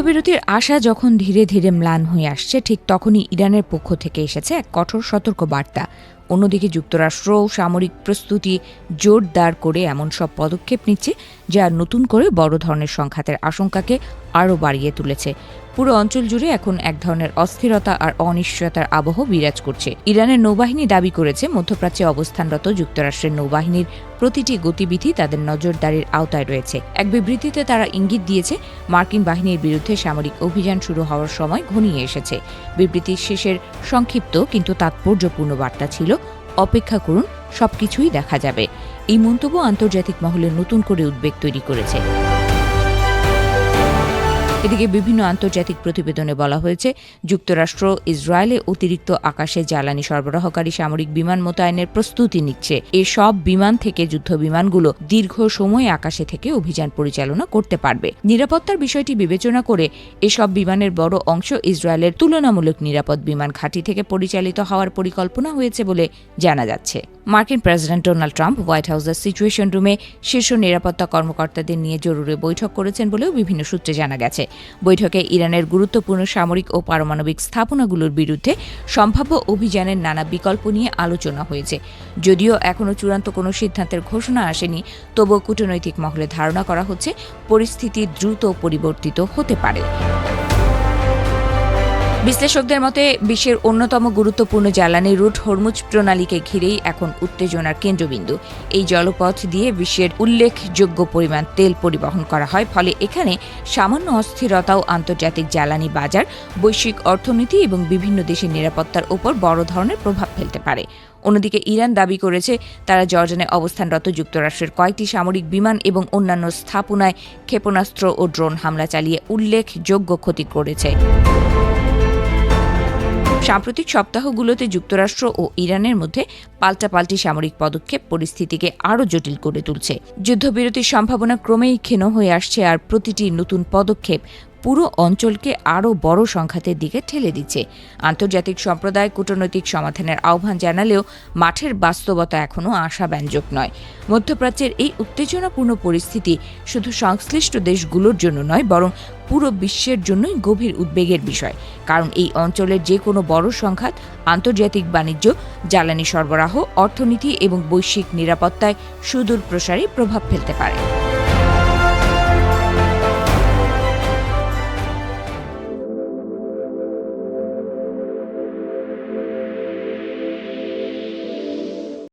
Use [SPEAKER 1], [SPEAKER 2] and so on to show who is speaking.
[SPEAKER 1] যুদ্ধবিরতির আশা যখন ধীরে ধীরে ম্লান হয়ে আসছে, ঠিক তখনই ইরানের পক্ষ থেকে এসেছে এক কঠোর সতর্ক বার্তা। অন্যদিকে যুক্তরাষ্ট্রও সামরিক প্রস্তুতি জোরদার করে এমন সব পদক্ষেপ নিচ্ছে যা নতুন করে বড় ধরনের সংঘাতের আশঙ্কাকে আরও বাড়িয়ে তুলেছে। পুরো অঞ্চল জুড়ে এখন এক ধরনের অস্থিরতা আর অনিশ্চয়তার আবহ বিরাজ করছে। ইরানের নৌবাহিনী দাবি করেছে, মধ্যপ্রাচ্যে অবস্থানরত যুক্তরাষ্ট্রের নৌবাহিনীর প্রতিটি গতিবিধি তাদের নজরদারির আওতায় রয়েছে। এক বিবৃতিতে তারা ইঙ্গিত দিয়েছে, মার্কিন বাহিনীর বিরুদ্ধে সামরিক অভিযান শুরু হওয়ার সময় ঘনিয়ে এসেছে। বিবৃতির শেষের সংক্ষিপ্ত কিন্তু তাৎপর্যপূর্ণ বার্তা ছিল, অপেক্ষা করুন, সবকিছুই দেখা যাবে। এই মন্তব্য আন্তর্জাতিক মহলে নতুন করে উদ্বেগ তৈরি করেছে। এদিকে বিভিন্ন আন্তর্জাতিক প্রতিবেদনে বলা হয়েছে, যুক্তরাষ্ট্র ইসরায়েলে অতিরিক্ত আকাশে জ্বালানি সরবরাহকারী সামরিক বিমান মোতায়েনের প্রস্তুতি নিচ্ছে। এই সব বিমান থেকে যুদ্ধ বিমানগুলো দীর্ঘ সময় আকাশে থেকে অভিযান পরিচালনা করতে পারবে। নিরাপত্তার বিষয়টি বিবেচনা করে এসব বিমানের বড় অংশ ইসরায়েলের তুলনামূলক নিরাপদ বিমান ঘাঁটি থেকে পরিচালিত হওয়ার পরিকল্পনা হয়েছে বলে জানা যাচ্ছে। মার্কিন প্রেসিডেন্ট ডোনাল্ড ট্রাম্প হোয়াইট হাউসের সিচুয়েশন রুমে শীর্ষ নিরাপত্তা কর্মকর্তাদের নিয়ে জরুরি বৈঠক করেছেন বলেও বিভিন্ন সূত্রে জানা গেছে। বৈঠকে ইরানের গুরুত্বপূর্ণ সামরিক ও পারমাণবিক স্থাপনাগুলোর বিরুদ্ধে সম্ভাব্য অভিযানের নানা বিকল্প নিয়ে আলোচনা হয়েছে। যদিও এখনও চূড়ান্ত কোনো সিদ্ধান্তের ঘোষণা আসেনি, তবুও কূটনৈতিক মহলে ধারণা করা হচ্ছে পরিস্থিতি দ্রুত পরিবর্তিত হতে পারে। বিশ্লেষকদের মতে বিশ্বের অন্যতম গুরুত্বপূর্ণ জ্বালানি রুট হরমুজ প্রণালীকে ঘিরেই এখন উত্তেজনার কেন্দ্রবিন্দু। এই জলপথ দিয়ে বিশ্বের উল্লেখযোগ্য পরিমাণ তেল পরিবহন করা হয়, ফলে এখানে সামান্য অস্থিরতাও আন্তর্জাতিক জ্বালানি বাজার, বৈশ্বিক অর্থনীতি এবং বিভিন্ন দেশের নিরাপত্তার ওপর বড় ধরনের প্রভাব ফেলতে পারে। অন্যদিকে ইরান দাবি করেছে, তারা জর্ডানে অবস্থানরত যুক্তরাষ্ট্রের কয়েকটি সামরিক বিমান এবং অন্যান্য স্থাপনায় ক্ষেপণাস্ত্র ও ড্রোন হামলা চালিয়ে উল্লেখযোগ্য ক্ষতি করেছে। সাম্প্রতিক সপ্তাহগুলোতে যুক্তরাষ্ট্র ও ইরানের মধ্যে পাল্টাপাল্টি সামরিক পদক্ষেপ পরিস্থিতিকে আরও জটিল করে তুলছে। যুদ্ধবিরতির সম্ভাবনা ক্রমেই ক্ষীণ হয়ে আসছে, আর প্রতিটি নতুন পদক্ষেপ পুরো অঞ্চলকে আরও বড় সংঘাতের দিকে ঠেলে দিচ্ছে। আন্তর্জাতিক সম্প্রদায় কূটনৈতিক সমাধানের আহ্বান জানালেও মাঠের বাস্তবতা এখনও আশাব্যঞ্জক নয়। মধ্যপ্রাচ্যের এই উত্তেজনাপূর্ণ পরিস্থিতি শুধু সংশ্লিষ্ট দেশগুলোর জন্য নয়, বরং পুরো বিশ্বের জন্যই গভীর উদ্বেগের বিষয়। কারণ এই অঞ্চলের যে কোনো বড় সংঘাত আন্তর্জাতিক বাণিজ্য, জ্বালানি সরবরাহ, অর্থনীতি এবং বৈশ্বিক নিরাপত্তায় সুদূর প্রসারী প্রভাব ফেলতে পারে।